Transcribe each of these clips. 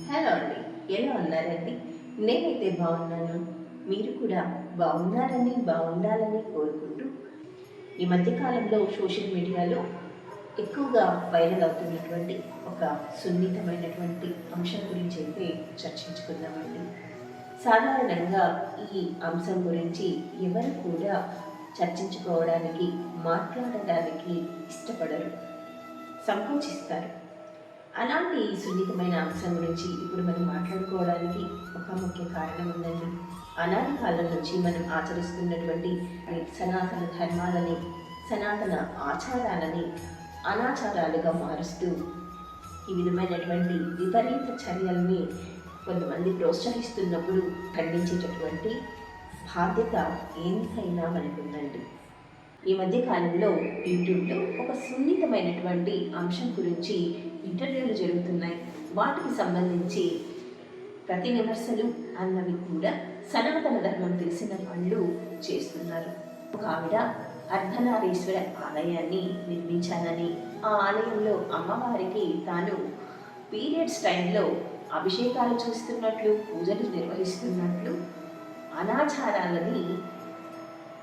Hello అండి, ఎలా ఉన్నారండి? నేనైతే బాగున్నాను. మీరు కూడా బాగుండాలని కోరుకుంటూ ఈ మధ్య కాలంలో సోషల్ మీడియాలో ఎక్కువగా వైరల్ అవుతున్నటువంటి ఒక సున్నితమైనటువంటి అంశం గురించి అయితే చర్చించుకుందామండి. సాధారణంగా ఈ అంశం గురించి ఎవరు కూడా చర్చించుకోవడానికి, మాట్లాడడానికి ఇష్టపడరు, సంకోచిస్తారు. అలాంటి సున్నితమైన అంశం గురించి ఇప్పుడు మనం మాట్లాడుకోవడానికి ఒక ముఖ్య కారణం ఉందండి. అనాది కాలం నుంచి మనం ఆచరిస్తున్నటువంటి సనాతన ధర్మాలని, సనాతన ఆచారాలని అనాచారాలుగా మారుస్తూ ఈ విధమైనటువంటి విపరీత చర్యల్ని కొంతమంది ప్రోత్సహిస్తున్నప్పుడు ఖండించేటటువంటి బాధ్యత ఎంతైనా మనకుందండి. ఈ మధ్య కాలంలో యూట్యూబ్లో ఒక సున్నితమైనటువంటి అంశం గురించి ఇంటర్వ్యూలు జరుగుతున్నాయి. వాటికి సంబంధించి ప్రతి విమర్శలు అన్నవి కూడా సనాతన ధర్మం తెలిసిన వాళ్ళు చేస్తున్నారు. ఒక ఆవిడ అర్ధనారీశ్వర ఆలయాన్ని నిర్మించాలని, ఆ ఆలయంలో అమ్మవారికి తాను పీరియడ్స్ టైంలో అభిషేకాలు చూస్తున్నట్లు, పూజలు నిర్వహిస్తున్నట్లు అనాచారాలని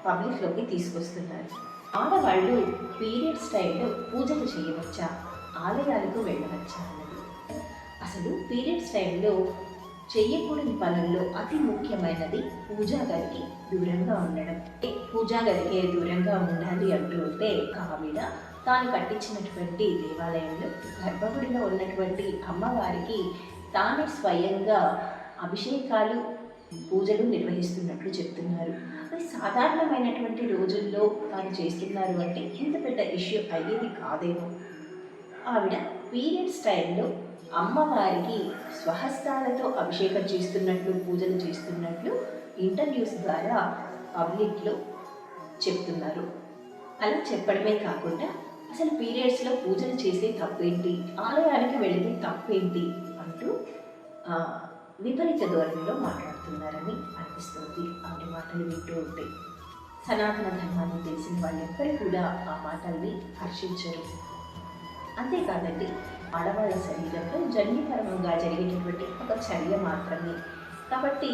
పబ్లిక్లోకి తీసుకొస్తున్నారు. ఆడవాళ్ళు పీరియడ్స్ టైంలో పూజలు చేయవచ్చా, ఆలయాలకు వెళ్ళవచ్చా అన్నది. అసలు పీరియడ్స్ టైంలో చేయకూడని పనుల్లో అతి ముఖ్యమైనది పూజా గదికి దూరంగా ఉండడం. పూజా గదికి దూరంగా ఉండాలి అంటూ ఉంటే ఆవిడ తాను కట్టించినటువంటి దేవాలయంలో గర్భగుడిలో ఉన్నటువంటి అమ్మవారికి తానే స్వయంగా అభిషేకాలు, పూజలు నిర్వహిస్తున్నట్లు చెప్తున్నారు. అది సాధారణమైనటువంటి రోజుల్లో తాను చేస్తున్నారు అంటే ఇంత పెద్ద ఇష్యూ అయ్యేది కాదేమో. ఆవిడ పీరియడ్స్ టైంలో అమ్మవారికి స్వహస్తాలతో అభిషేకం చేస్తున్నట్లు, పూజలు చేస్తున్నట్లు ఇంటర్వ్యూస్ ద్వారా పబ్లిక్లో చెప్తున్నారు. అలా చెప్పడమే కాకుండా అసలు పీరియడ్స్లో పూజలు చేసే తప్పేంటి, ఆలయానికి వెళితే తప్పేంటి అంటూ విపరీత ధోరణిలో మాట్లాడుతున్నారని అనిపిస్తుంది ఆవిడ మాటలు వింటూ ఉంటే. సనాతన ధర్మాన్ని తెలిసిన వాళ్ళెవ్వరూ కూడా ఆ మాటల్ని హర్షించరు. అంతేకాదండి, ఆడవాళ్ళ శరీరంలో జన్యుపరంగా జరిగేటటువంటి ఒక చర్య మాత్రమే కాబట్టి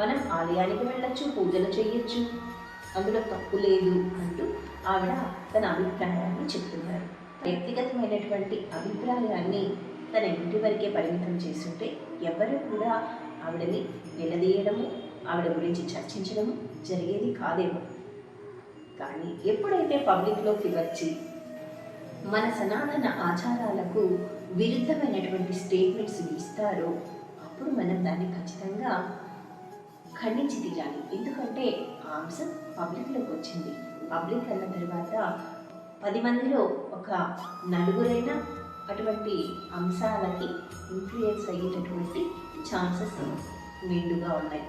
మనం ఆలయానికి వెళ్ళొచ్చు, పూజలు చేయొచ్చు, అందులో తప్పు లేదు అంటూ ఆవిడ తన అభిప్రాయాన్ని చెప్తున్నారు. వ్యక్తిగతమైనటువంటి అభిప్రాయాన్ని తన ఇంటి వరకే పరిమితం చేస్తుంటే ఎవరు కూడా ఆవిడని నిలదీయడము, ఆవిడ గురించి చర్చించడము జరిగేది కాదేమో. కానీ ఎప్పుడైతే పబ్లిక్లోకి వచ్చి మన సనాతన ఆచారాలకు విరుద్ధమైనటువంటి స్టేట్మెంట్స్ ఇస్తారో అప్పుడు మనం దాన్ని ఖచ్చితంగా ఖండించి తీరాలి. ఎందుకంటే ఆ అంశం పబ్లిక్లోకి వచ్చింది. పబ్లిక్ అన్న తర్వాత 10 మందిలో ఒక నలుగురైనా అటువంటి అంశాలకి ఇన్ఫ్లుయెన్స్ అయ్యేటటువంటి ఛాన్సెస్ మెండుగా ఉన్నాయి.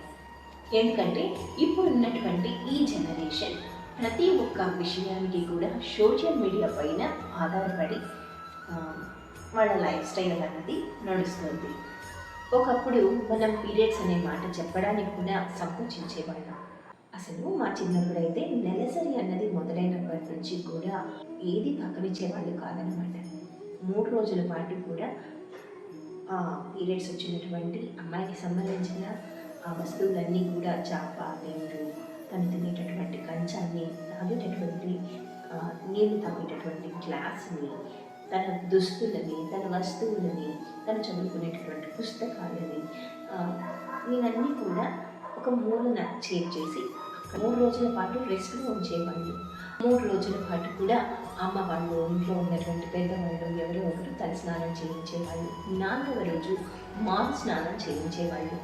ఎందుకంటే ఇప్పుడు ఉన్నటువంటి ఈ జనరేషన్ ప్రతి ఒక్క విషయానికి కూడా సోషల్ మీడియా పైన ఆధారపడి వాళ్ళ లైఫ్ స్టైల్ అన్నది నడుస్తుంది. ఒకప్పుడు మనం పీరియడ్స్ అనే మాట చెప్పడానికి కూడా సంకోచించేవాళ్ళం. అసలు మా చిన్నప్పుడైతే నెలసరి అన్నది మొదలైనప్పటి నుంచి కూడా ఏది పక్కనిచ్చేవాళ్ళు కాదనమాట. 3 రోజుల పాటు కూడా పీరియడ్స్ వచ్చినటువంటి అమ్మాయికి సంబంధించిన ఆ వస్తువులన్నీ కూడా చాప, నీరు, తను తినేటటువంటి కంచాన్ని, తాగేటటువంటి నీళ్ళు తాగేటటువంటి గ్లాస్ని, తన దుస్తులని, తన వస్తువులని, తను చదువుకునేటటువంటి పుస్తకాలని ఇవన్నీ కూడా ఒక మూలన చేర్చేసి 3 రోజుల పాటు రెస్ట్లో ఉంచేవాళ్ళు. 3 రోజుల పాటు కూడా అమ్మ వాళ్ళు, ఇంట్లో ఉన్నటువంటి పెద్దవాళ్ళు ఎవరో ఒకరు తల స్నానం చేయించేవాళ్ళు. 4వ రోజు మారు స్నానం చేయించేవాళ్ళు.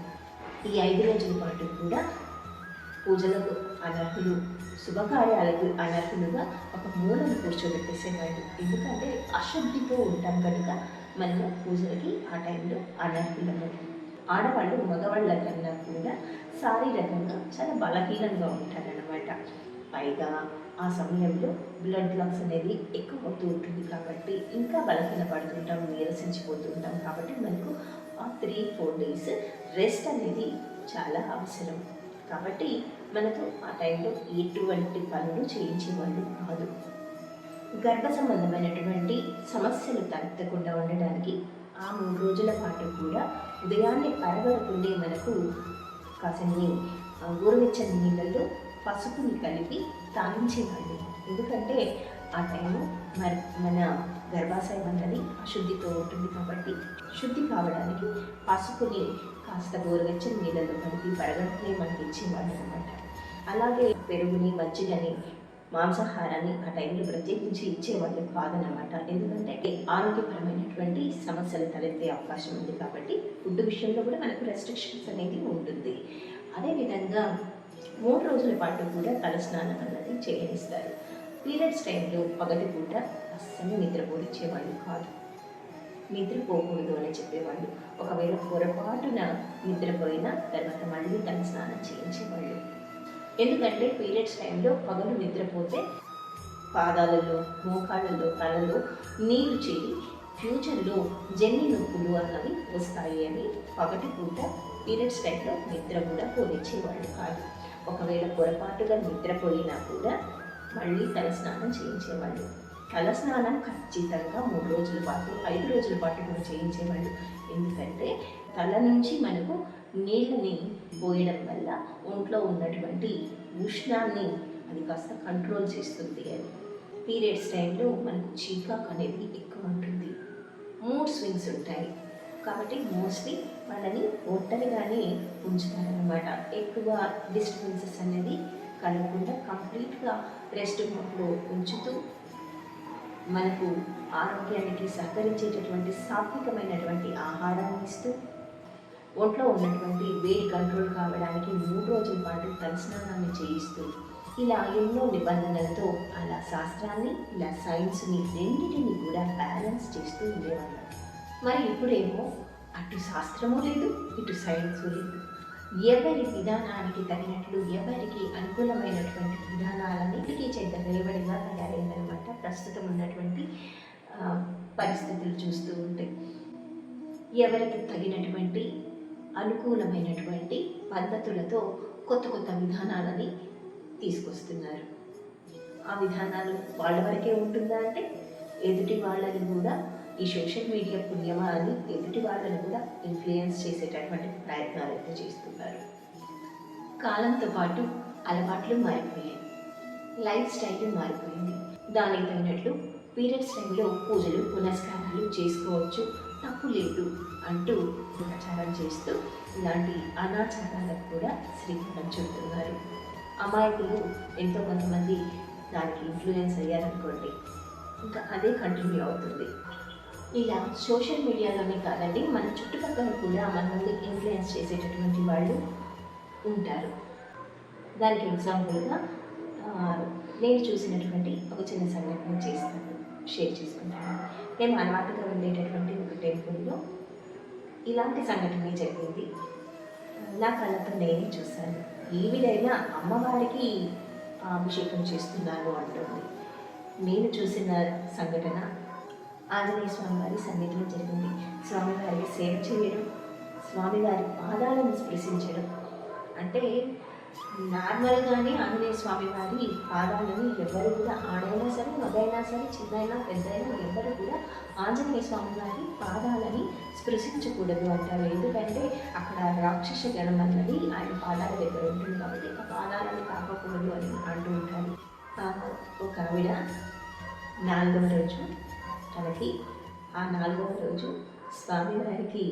ఈ 5 రోజుల పాటు కూడా పూజలకు అనర్హులు, శుభకార్యాలకు అనర్హులుగా ఒక మూలను కూర్చోబెట్టేసేవాళ్ళు. ఎందుకంటే అశుద్ధితో ఉంటాం కనుక మనము పూజలకి ఆ టైంలో అనర్హులము. ఆడవాళ్ళు మగవాళ్ళ కన్నా కూడా శారీరకంగా చాలా బలహీనంగా ఉంటారన్నమాట. పైగా ఆ సమయంలో బ్లడ్ లాస్ అనేది ఎక్కువ అవుతూ ఉంటుంది కాబట్టి ఇంకా బలహీన పడుతుంటాం, నీరసించిపోతూ ఉంటాం. కాబట్టి మనకు ఆ 3-4 డేస్ రెస్ట్ అనేది చాలా అవసరం. కాబట్టి మనకు ఆ టైంలో ఎటువంటి పనులు చేయించేవాళ్ళు కాదు. గర్భ సంబంధమైనటువంటి సమస్యలు తలెత్తకుండా ఉండడానికి ఆ 3 రోజుల పాటు కూడా ఉదయాన్నే పరగడుపుండే మనకు కాసన్ని గోరువెచ్చని నీళ్ళల్లో పసుపుని కలిపి తాగించేవాళ్ళు. ఎందుకంటే ఆ టైము మన గర్భాశయం అన్నది అశుద్ధితో ఉంటుంది కాబట్టి శుద్ధి కావడానికి పసుపుని కాస్త గోరువెచ్చని నీళ్ళలో కలిపి పరగడుపునే మనకి ఇచ్చేవాళ్ళు అనమాట. అలాగే పెరుగుని, మజ్జిగని, మాంసాహారాన్ని ఆ టైంలో ప్రత్యేకించి ఇచ్చేవాళ్ళు కాదనమాట. ఎందుకంటే ఆరోగ్యపరమైనటువంటి సమస్యలు తలెత్తే అవకాశం ఉంది కాబట్టి ఫుడ్ విషయంలో కూడా మనకు రెస్ట్రిక్షన్స్ అనేది ఉంటుంది. అదేవిధంగా 3 రోజుల పాటు కూడా తలస్నానం అన్నది చేయనిస్తారు. పీరియడ్స్ టైంలో పగటి పూట అస్సలు నిద్రపోనిచ్చేవాళ్ళు కాదు. నిద్రపోకూడదు అని చెప్పేవాళ్ళు. ఒకవేళ పొరపాటున నిద్రపోయినా తర్వాత మళ్ళీ తలస్నానం చేయించేవాళ్ళు. ఎందుకంటే పీరియడ్స్ టైంలో పగలు నిద్రపోతే పాదాలలో, మోకాళ్ళలో, తలలో నీరు చేరి ఫ్యూచర్లో జన్ని నొప్పులు అన్నవి వస్తాయి అని పగటి పూట పీరియడ్స్ టైంలో నిద్ర కూడా పోనిచ్చేవాళ్ళు కాదు. ఒకవేళ పొరపాటుగా నిద్రపోయినా కూడా మళ్ళీ తలస్నానం చేయించేవాళ్ళు. తలస్నానం ఖచ్చితంగా 3 రోజుల పాటు, 5 రోజుల పాటు కూడా చేయించేవాళ్ళు. ఎందుకంటే తల నుంచి మనకు నీళ్ళని పోయడం వల్ల ఒంట్లో ఉన్నటువంటి ఉష్ణాన్ని అది కాస్త కంట్రోల్ చేస్తుంది అని. పీరియడ్స్ టైంలో మనకు చీకాకు అనేది ఎక్కువ ఉంటుంది, మూడ్ స్వింగ్స్ ఉంటాయి కాబట్టి మోస్ట్లీ వాళ్ళని ఒంటరిగానే ఉంచుతారనమాట. ఎక్కువ డిస్టర్బెన్సెస్ అనేది కలగకుండా కంప్లీట్గా రెస్ట్ మోడ్లో ఉంచుతూ మనకు ఆరోగ్యానికి సహకరించేటటువంటి సాత్వికమైనటువంటి ఆహారాన్ని ఇస్తూ ఒంట్లో ఉన్నటువంటి వేడి కంట్రోల్ కావడానికి 3 రోజుల పాటు తలస్నానాన్ని చేయిస్తూ ఇలా ఎన్నో నిబంధనలతో అలా శాస్త్రాన్ని ఇలా సైన్స్ని రెండింటిని కూడా బ్యాలెన్స్ చేస్తూ ఉండేవాళ్ళం. మరి ఇప్పుడేమో అటు శాస్త్రము లేదు, ఇటు సైన్సు లేదు. ఎవరి విధానానికి తగినట్లు, ఎవరికి అనుకూలమైనటువంటి విధానాలన్నిటికీ చెడ్డ రేవడిగా తయారైందనమాట ప్రస్తుతం ఉన్నటువంటి పరిస్థితులు చూస్తూ ఉంటే. ఎవరికి తగినటువంటి అనుకూలమైనటువంటి పద్ధతులతో కొత్త కొత్త విధానాలని తీసుకొస్తున్నారు. ఆ విధానాలు వాళ్ళ వరకే ఉంటుందా అంటే ఎదుటి వాళ్ళని కూడా ఈ సోషల్ మీడియా పుణ్యమా అని ఎదుటి వాళ్ళని కూడా ఇన్ఫ్లుయెన్స్ చేసేటటువంటి ప్రయత్నాలు అయితే చేస్తున్నారు. కాలంతో పాటు అలవాట్లు మారిపోయాయి, లైఫ్ స్టైల్ మారిపోయింది. దానికి తగినట్లు పీరియడ్స్ టైంలో పూజలు పునస్కారాలు చేసుకోవచ్చు, తప్పు లేదు అంటూ ప్రచారం చేస్తూ ఇలాంటి అనాచారాలకు కూడా శ్రీకారం చుడుతున్నారు. అమాయకులు ఎంతో కొంతమంది దానికి ఇన్ఫ్లుయెన్స్ అయ్యారనుకోండి, ఇంకా అదే కంటిన్యూ అవుతుంది. ఇలా సోషల్ మీడియాలోనే కాదండి, మన చుట్టుపక్కల కూడా మనల్ని ఇన్ఫ్లుయెన్స్ చేసేటటువంటి వాళ్ళు ఉంటారు. దానికి ఎగ్జాంపుల్గా నేను చూసినటువంటి ఒక చిన్న సంఘటన షేర్ చేసుకుంటాను. మేము అలవాటుగా ఉండేటటువంటి ఒక టెంపుల్లో ఇలాంటి సంఘటన జరిగింది. నా కళ్ళతో నేనే చూశాను. ఈవిడైనా అమ్మవారికి అభిషేకం చేస్తున్నాను అంటుంది. నేను చూసిన సంఘటన ఆంజనేయ స్వామివారి సన్నిధిలో జరిగింది. స్వామివారికి సేవ చేయడం, స్వామివారి పాదాలను స్పృశించడం. అంటే నార్మల్గానే ఆంజనేయ స్వామివారి పాదాలని ఎవరు కూడా, ఆడైనా సరే, మగైనా సరే, చిన్నైనా పెద్దైనా ఎవరు కూడా ఆంజనేయ స్వామివారి పాదాలని స్పృశించకూడదు అంటారు. ఎందుకంటే అక్కడ రాక్షస గణం అన్నది ఆయన పాదాల దగ్గర ఉంటుంది కాబట్టి ఆ పాదాలను తాకకూడదు అని అంటూ ఉంటారు. ఒక ఆవిడ 4వ రోజు తనకి ఆ 4వ రోజు స్వామివారికి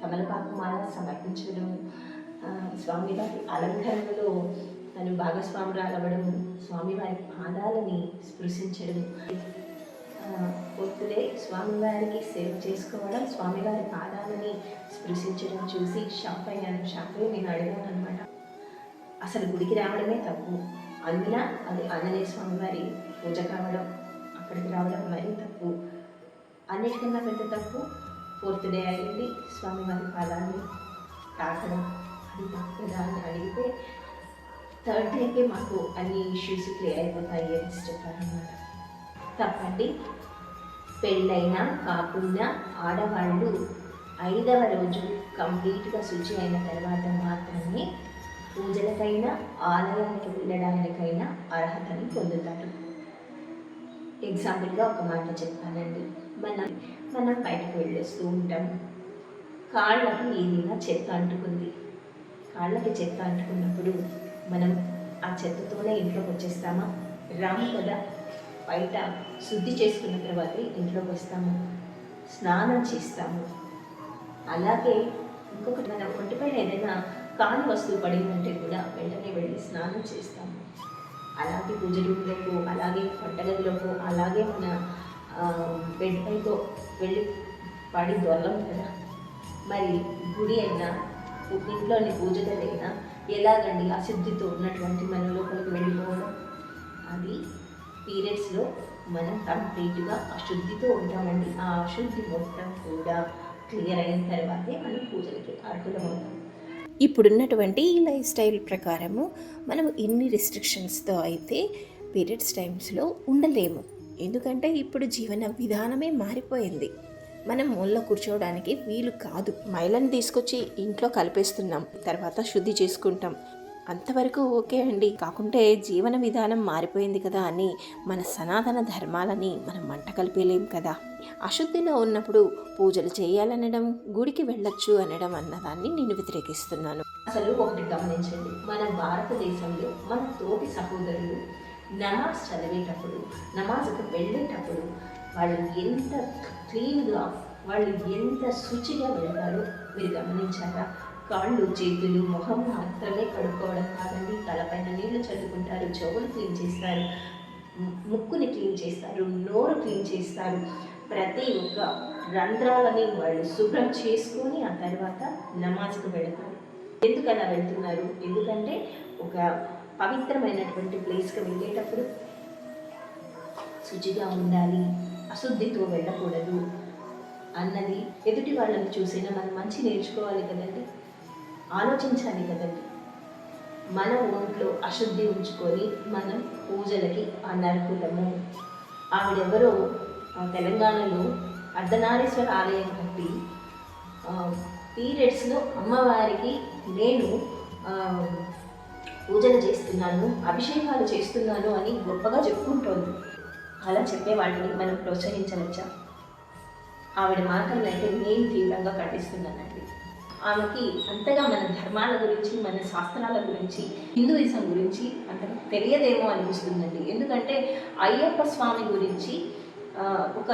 తమలపాకు మాల సమర్పించడం, స్వామివారి అలంకరణలో తను భాగస్వామురాలవ్వడం, స్వామివారి పాదాలని స్పృశించడం, పొద్దులే స్వామివారికి సేవ చేసుకోవడం, స్వామివారి పాదాలని స్పృశించడం చూసి షాక్ అయ్యాను. నేను అడిగాను అనమాట, అసలు గుడికి రావడమే తప్పు, అందున అది ఆంజనేయ స్వామివారి పూజ కావడం, అక్కడికి రావడం మరీ తప్పు, అన్నిటికన్నా పెద్ద తప్పు 4th డే అయింది స్వామివారి పాదాన్ని తాకడం, అది తప్పదా అని అడిగితే 3rd డేకే మాకు అన్ని ఇష్యూస్ క్లియర్ అయిపోతాయి అని చెప్పారన్నమాట. తప్పండి, పెళ్ళైనా కాకుండా ఆడవాళ్ళు 5వ రోజు కంప్లీట్గా శుచి అయిన తర్వాత మాత్రమే పూజలకైనా ఆలయానికి వెళ్ళడానికైనా అర్హతని పొందుతారు. ఎగ్జాంపుల్గా ఒక మాట చెప్పానండి, మనం బయటకు వెళ్ళొస్తూ ఉంటాం, కాళ్ళకి ఏదైనా చెత్త అంటుకుంది. కాళ్ళకి చెత్త అంటుకున్నప్పుడు మనం ఆ చెత్తతోనే ఇంట్లోకి వచ్చేస్తామా? రాము కదా. బయట శుద్ధి చేసుకున్న తర్వాతే ఇంట్లోకి వస్తాము, స్నానం చేస్తాము. అలాగే ఇంకొకటి, మన ఒంటిపైన ఏదైనా కాని వస్తువు పడిందంటే కూడా వెంటనే వెళ్ళి స్నానం చేస్తాము. అలాగే పూజ రూమ్లోకి, అలాగే వంటగదిలోకి, అలాగే మన బెడ్ పైకో వెళ్ళి పడి దొరలం కదా. మరి గుడి అయినా ఇంట్లోని పూజ గదైనా ఎలాగండి అశుద్ధితో ఉన్నటువంటి మన లోపలికి వెళ్ళిపోవడం? అది పీరియడ్స్లో మనం కంప్లీట్గా అశుద్ధితో ఉంటామండి. ఆ అశుద్ధి మొత్తం కూడా క్లియర్ అయిన తర్వాతే మనం పూజలకి అర్హులమవుతాం. ఇప్పుడున్నటువంటి ఈ లైఫ్ స్టైల్ ప్రకారము మనం ఇన్ని రిస్ట్రిక్షన్స్తో అయితే పీరియడ్స్ టైమ్స్లో ఉండలేము. ఎందుకంటే ఇప్పుడు జీవన విధానమే మారిపోయింది. మనం మూలలో కూర్చోవడానికి వీలు కాదు. మైలను తీసుకొచ్చి ఇంట్లో కలిపేస్తున్నాం, తర్వాత శుద్ధి చేసుకుంటాం, అంతవరకు ఓకే అండి. కాకుంటే జీవన విధానం మారిపోయింది కదా అని మన సనాతన ధర్మాలని మనం మంట కలిపేలేం కదా. అశుద్ధిలో ఉన్నప్పుడు పూజలు చేయాలనడం, గుడికి వెళ్ళొచ్చు అనడం అన్నదాన్ని నేను వ్యతిరేకిస్తున్నాను. అసలు ఒకటి గమనించండి, మన భారతదేశంలో మన తోటి సహోదరులు నమాజ్ చదివేటప్పుడు, నమాజ్కి వెళ్ళేటప్పుడు వాళ్ళు ఎంత క్లీన్గా, వాళ్ళు ఎంత శుచిగా వెళ్తారో మీరు గమనించారా? కాళ్ళు, చేతులు, మొహం మాత్రమే కడుక్కోవడం కాదండి, తలపైన నీళ్లు చల్లుకుంటారు, చెవులు క్లీన్ చేస్తారు, ముక్కుని క్లీన్ చేస్తారు, నోరు క్లీన్ చేస్తారు. ప్రతి ఒక్క రంధ్రాలని వాళ్ళు శుభ్రం చేసుకొని ఆ తర్వాత నమాజ్కు వెళతారు. ఎందుకు అలా వెళ్తున్నారు? ఎందుకంటే ఒక పవిత్రమైనటువంటి ప్లేస్కి వెళ్ళేటప్పుడు శుచిగా ఉండాలి, అశుద్ధితో వెళ్ళకూడదు అన్నది. ఎదుటి వాళ్ళని చూసినా మనం మంచి నేర్చుకోవాలి కదండి, ఆలోచించాలి కదండి. మన ఒంట్లో అశుద్ధి ఉంచుకొని మనం పూజలకి అనర్హులము. ఆవిడెవరో తెలంగాణలో అర్ధనారీశ్వర ఆలయం కట్టి పీరియడ్స్లో అమ్మవారికి నేను పూజలు చేస్తున్నాను, అభిషేకాలు చేస్తున్నాను అని గొప్పగా చెప్పుకుంటోంది. అలా చెప్పే వాటిని మనం ప్రోత్సహించవచ్చా? ఆవిడ మాటలను అయితే నేను తీవ్రంగా ఖండిస్తున్నానండి. ఆమెకి అంతగా మన ధర్మాల గురించి, మన శాస్త్రాల గురించి, హిందూయిజం గురించి అంతగా తెలియదేమో అనిపిస్తుందండి. ఎందుకంటే అయ్యప్ప స్వామి గురించి ఒక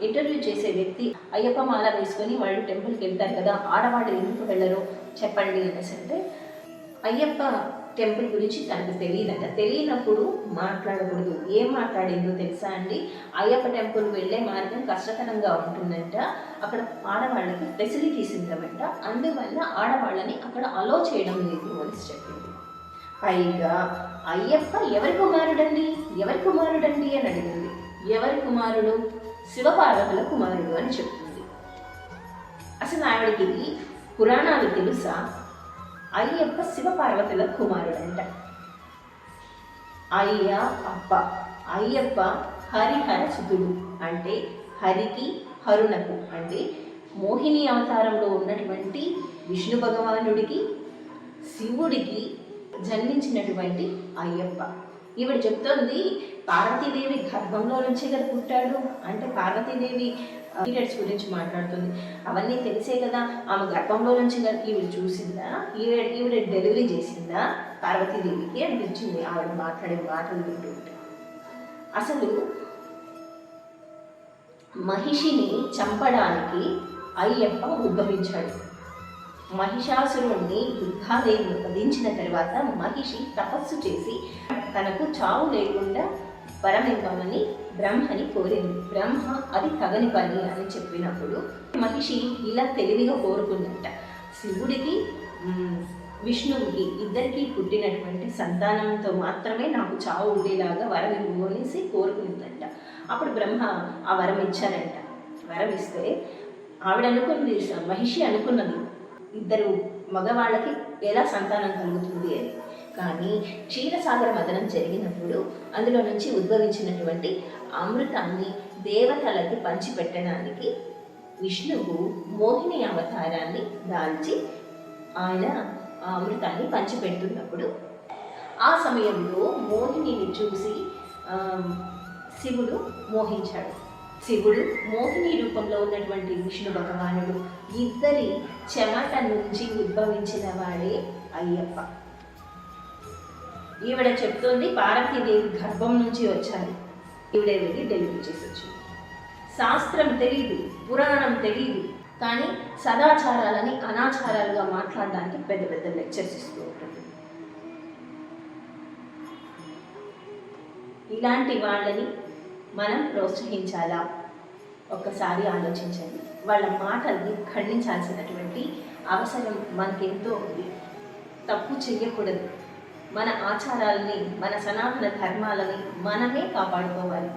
ఇంటర్వ్యూ చేసే వ్యక్తి అయ్యప్ప మాల వేసుకొని వాళ్ళు టెంపుల్కి వెళ్తారు కదా, ఆడవాళ్ళు ఎందుకు వెళ్ళరో చెప్పండి అనేసి అంటే, అయ్యప్ప టెంపుల్ గురించి తనకు తెలియదంట. తెలియనప్పుడు మాట్లాడకూడదు. ఏం మాట్లాడిందో తెలుసా అండి? అయ్యప్ప టెంపుల్ వెళ్ళే మార్గం కష్టతరంగా ఉంటుందంట, అక్కడ ఆడవాళ్ళకి ఫెసిలిటీస్ ఉండవంట, అందువల్ల ఆడవాళ్ళని అక్కడ అలో చేయడం లేదు అని చెప్పింది. పైగా అయ్యప్ప ఎవరి కుమారుడండి అని అడిగింది. ఎవరి కుమారుడు? శివపార్వతుల కుమారుడు అని చెప్తుంది. అసలు ఆవిడకి పురాణాలు తెలుసా? అయ్యప్ప శివపార్వతుల కుమారుడంట. అయ్యప్ప హరిహర సుతుడు, అంటే హరికి హరునకు, అంటే మోహిని అవతారంలో ఉన్నటువంటి విష్ణు భగవానుడికి, శివుడికి జన్మించినటువంటి అయ్యప్ప. ఈవిడ చెప్తోంది పార్వతీదేవి గర్భంలో నుంచి కదా పుట్టాడు అంటే, పార్వతీదేవి పీరియడ్స్ గురించి మాట్లాడుతుంది. అవన్నీ తెలిసే కదా, ఆమె గర్భంలో నుంచి ఈవిడ చూసిందా, ఈవిడ డెలివరీ చేసిందా పార్వతీదేవికి అనిపించింది ఆవిడ మాట్లాడే మాటలు వింటుంటే. అసలు మహిషిని చంపడానికి అయ్యప్ప ఉద్భవించాడు. మహిషాసురుణ్ణి దుర్గాదేవిని వధించిన తర్వాత మహిషి తపస్సు చేసి తనకు చావు లేకుండా పరమివ్వమని బ్రహ్మని కోరింది. బ్రహ్మ అది తగని పని అని చెప్పినప్పుడు మహిషి ఇలా తెలివిగా కోరుకుందంట, శివుడికి విష్ణువుకి ఇద్దరికి పుట్టినటువంటి సంతానంతో మాత్రమే నాకు చావు ఉండేలాగా వరం ఇవ్వు అనేసి కోరుకుందంట. అప్పుడు బ్రహ్మ ఆ వరం ఇచ్చారంట. వరం ఇస్తే ఆవిడ అనుకుంది, మహిషి అనుకున్నది ఇద్దరు మగవాళ్ళకి ఎలా సంతానం కలుగుతుంది అని. కానీ క్షీరసాగర మదనం జరిగినప్పుడు అందులో నుంచి ఉద్భవించినటువంటి అమృతాన్ని దేవతలకి పంచిపెట్టడానికి విష్ణువు మోహిని అవతారాన్ని దాల్చి ఆయన ఆ అమృతాన్ని పంచిపెడుతున్నప్పుడు ఆ సమయంలో మోహినిని చూసి శివుడు మోహించాడు. శివుడు, మోహిని రూపంలో ఉన్నటువంటి విష్ణు భగవానుడు, ఇద్దరి చెమట నుంచి ఉద్భవించిన వాడే అయ్యప్ప. ఈవిడ చెప్తోంది పార్వతీదేవి గర్భం నుంచి వచ్చారు, ఈవిడే వెళ్ళి డెలివరీ చేసి వచ్చింది. శాస్త్రం తెలియదు, పురాణం తెలియదు, కానీ సదాచారాలని అనాచారాలుగా మాట్లాడడానికి పెద్ద పెద్ద లెక్చర్స్ ఇస్తూ ఉంటుంది. ఇలాంటి వాళ్ళని మనం ప్రోత్సహించాలా? ఒక్కసారి ఆలోచించండి. వాళ్ళ మాటల్ని ఖండించాల్సినటువంటి అవసరం మనకెంతో ఉంది. తప్పు చెయ్యకూడదు. మన ఆచారాలని, మన సనాతన ధర్మాలని మనమే కాపాడుకోవాలి.